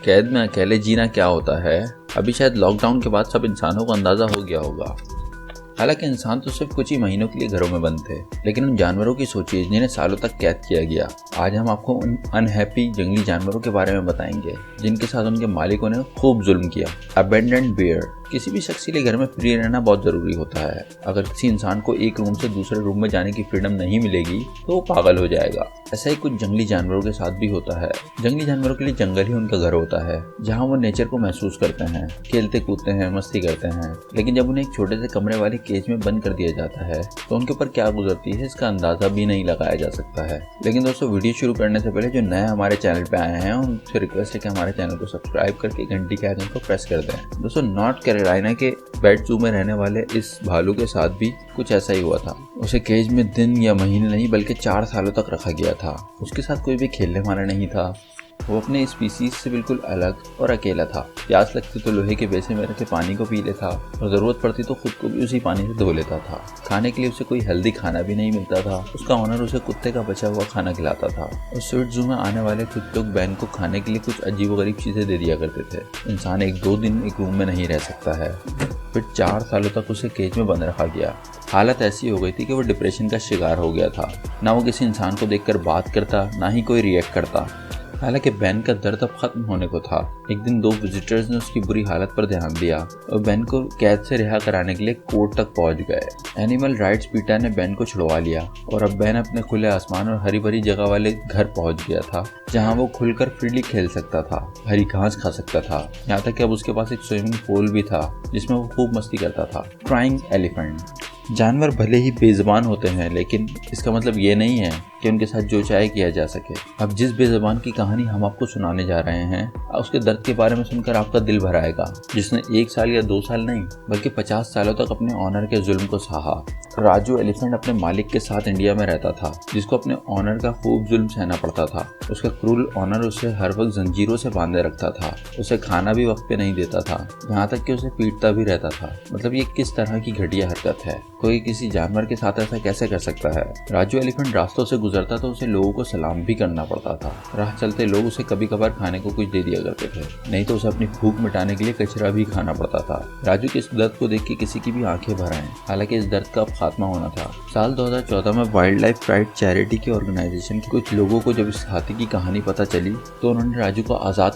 कैद में अकेले जीना क्या होता है, अभी शायद लॉकडाउन के बाद सब इंसानों को अंदाज़ा हो गया होगा। हालांकि इंसान तो सिर्फ कुछ ही महीनों के लिए घरों में बंद थे, लेकिन उन जानवरों की सोचिए जिन्हें सालों तक कैद किया गया। आज हम आपको उन अनहैप्पी जंगली जानवरों के बारे में बताएंगे जिनके साथ उनके मालिकों ने खूब जुल्म किया। Abandoned bear. किसी भी शख्स के लिए घर में फ्री रहना बहुत ज़रूरी होता है। अगर किसी इंसान को एक रूम से दूसरे रूम में जाने की फ्रीडम नहीं मिलेगी तो वो पागल हो जाएगा। ऐसा ही कुछ जंगली जानवरों के साथ भी होता है। जंगली जानवरों के लिए जंगल ही उनका घर होता है, जहाँ वो नेचर को महसूस करते हैं, खेलते कूदते हैं, मस्ती करते हैं। लेकिन जब उन्हें एक छोटे से कमरे वाले केज में बंद कर दिया जाता है तो उनके ऊपर क्या गुजरती है इसका अंदाजा भी नहीं लगाया जा सकता है। लेकिन दोस्तों, वीडियो शुरू करने से पहले जो नए हमारे चैनल पे आए हैं उनसे रिक्वेस्ट है कि हमारे चैनल को सब्सक्राइब करके घंटी के आइकन को प्रेस कर दें। दोस्तों, नॉर्थ कैरोलिना के पेट जू में रहने वाले इस भालू के साथ भी कुछ ऐसा ही हुआ था। उसे केज में दिन या महीने नहीं बल्कि 4 सालों तक रखा गया था। उसके साथ कोई भी खेलने वाला नहीं था। वो अपने स्पीसीज से बिल्कुल अलग और अकेला था। प्यास लगती तो लोहे के बेसिन में रखे पानी को पी लेता और ज़रूरत पड़ती तो खुद को भी उसी पानी से धो लेता था। खाने के लिए उसे कोई हेल्दी खाना भी नहीं मिलता था। उसका ओनर उसे कुत्ते का बचा हुआ खाना खिलाता था और स्वीट जू में आने वाले कुछ लोग बैन को खाने के लिए कुछ अजीबोगरीब चीज़ें दे दिया करते थे। इंसान 1-2 दिन एक रूम में नहीं रह सकता है। फिर 4 सालों तक उसे केज में बंद रखा गया। हालत ऐसी हो गई थी कि वो डिप्रेशन का शिकार हो गया था। ना वो किसी इंसान को देखकर बात करता, ना ही कोई रिएक्ट करता। हालांकि बैन का दर्द अब खत्म होने को था। एक दिन 2 विजिटर्स ने उसकी बुरी हालत पर ध्यान दिया और बैन को कैद से रिहा कराने के लिए कोर्ट तक पहुंच गए। एनिमल राइट्स पीटा ने बैन को छुड़वा लिया और अब बैन अपने खुले आसमान और हरी भरी जगह वाले घर पहुंच गया था, जहां वो खुलकर फ्रीली खेल सकता था, हरी घास खा सकता था। यहाँ तक कि अब उसके पास एक स्विमिंग पूल भी था जिसमें वो खूब मस्ती करता था। Crying elephant. जानवर भले ही बेज़बान होते हैं, लेकिन इसका मतलब ये नहीं है कि उनके साथ जो चाहे किया जा सके। अब जिस बेज़बान की कहानी हम आपको सुनाने जा रहे हैं, उसके दर्द के बारे में सुनकर आपका दिल भर आएगा। जिसने 1 साल या 2 साल नहीं बल्कि 50 सालों तक अपने ऑनर के जुल्म को सहा। राजू एलिफेंट अपने मालिक के साथ इंडिया में रहता था, जिसको अपने ऑनर का खूब जुल्म सहना पड़ता था। उसका क्रूर ऑनर उसे हर वक्त जंजीरों से बांधे रखता था। उसे खाना भी वक्त पे नहीं देता था, यहाँ तक कि उसे पीटता भी रहता था। मतलब ये किस तरह की घटिया हरकत है? कोई किसी जानवर के साथ ऐसा कैसे कर सकता है? राजू एलिफेंट रास्तों से गुजरता तो उसे लोगों को सलाम भी करना पड़ता था। राह चलते लोग उसे कभी कभार खाने को कुछ दे दिया करते थे, नहीं तो उसे अपनी भूख मिटाने के लिए कचरा भी खाना पड़ता था। राजू के इस दर्द को देख के किसी की भी आंखें भर आएं। हालांकि इस दर्द का अब खात्मा होना था। साल 2014 में वाइल्ड लाइफ राइट चैरिटी के ऑर्गेनाइजेशन के कुछ लोगों को जब इस हाथी की कहानी पता चली तो उन्होंने राजू को आज़ाद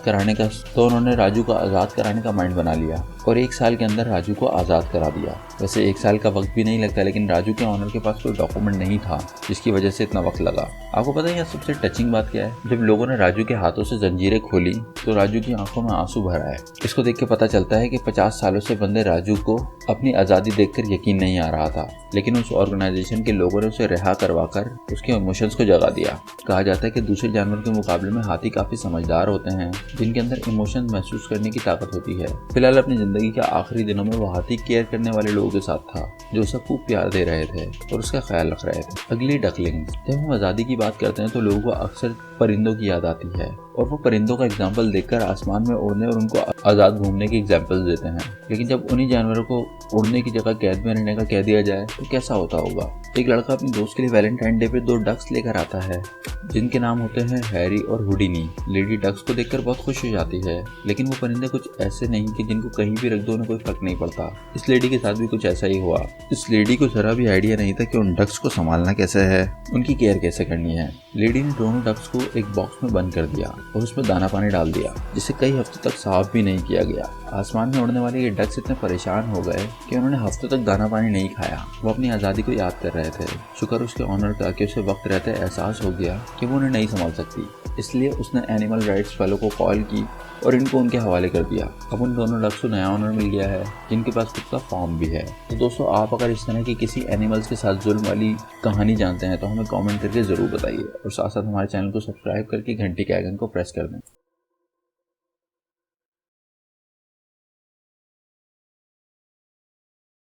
कराने का माइंड बना लिया और 1 साल के अंदर राजू को आज़ाद करा दिया। वैसे 1 साल का वक्त भी नहीं लगता, लेकिन राजू के ऑनर के पास कोई डॉक्यूमेंट नहीं था जिसकी वजह से इतना वक्त लगा। आपको पता है यहाँ सबसे टचिंग बात क्या है? जब लोगों ने राजू के हाथों से जंजीरें खोली तो राजू की आंखों में आंसू भर आए। इसको देख के पता चलता है कि 50 सालों से बंदे राजू को अपनी आज़ादी देखकर यकीन नहीं आ रहा था, लेकिन उस ऑर्गेनाइजेशन के लोगों ने उसे रिहा करवाकर उसके इमोशंस को जगा दिया। कहा जाता है कि दूसरे जानवरों के मुकाबले में हाथी काफी समझदार होते हैं, जिनके अंदर इमोशंस महसूस करने की ताकत होती है। फिलहाल अपनी जिंदगी के आखिरी दिनों में वो हाथी केयर करने वाले लोगों के साथ था, जो उसे खूब प्यार दे रहे थे और उसका ख्याल रख रहे थे। अगली डकलिंग। जब हम आज़ादी की बात करते हैं तो लोगों को अक्सर परिंदों की याद आती है और वो परिंदों का एग्जाम्पल देखकर आसमान में उड़ने और उनको आज़ाद घूमने की एग्जाम्पल देते हैं। लेकिन जब उन्हीं जानवरों को उड़ने की जगह कैद में रहने का कह दिया जाए तो कैसा होता होगा? एक लड़का अपने दोस्त के लिए वैलेंटाइन डे पे 2 डक्स लेकर आता है जिनके नाम होते हैं हैरी और हुडीनी। लेडी डक्स को देखकर बहुत खुश हो जाती है, लेकिन वो परिंदे कुछ ऐसे नहीं कि जिनको कहीं भी रख दो उन्हें कोई फर्क नहीं पड़ता। इस लेडी के साथ भी कुछ ऐसा ही हुआ। इस लेडी को जरा भी आइडिया नहीं था कि उन डक्स को संभालना कैसे है, उनकी केयर कैसे करनी है। लेडी ने दोनों डक्स को एक बॉक्स में बंद कर दिया और उसमें दाना पानी डाल दिया, जिसे कई हफ्तों तक साफ भी नहीं किया गया। आसमान में उड़ने वाले ये डक्स इतने परेशान हो गए कि उन्होंने हफ्तों तक दाना पानी नहीं खाया। वो अपनी आज़ादी को याद कर रहे थे। शुक्र उसके ऑनर का कि उसे वक्त रहते एहसास हो गया कि वो उन्हें नहीं संभाल सकती, इसलिए उसने एनिमल राइट्स वालों को कॉल की और इनको उनके हवाले कर दिया। अब उन दोनों डक्स को नया ऑनर मिल गया है जिनके पास खुद का फार्म भी है। तो दोस्तों, आप अगर इस तरह की किसी एनिमल्स के साथ जुल्म वाली कहानी जानते हैं तो हमें कमेंट करके ज़रूर बताइए और साथ साथ हमारे चैनल को सब्सक्राइब करके घंटी के आइकन को प्रेस कर दें।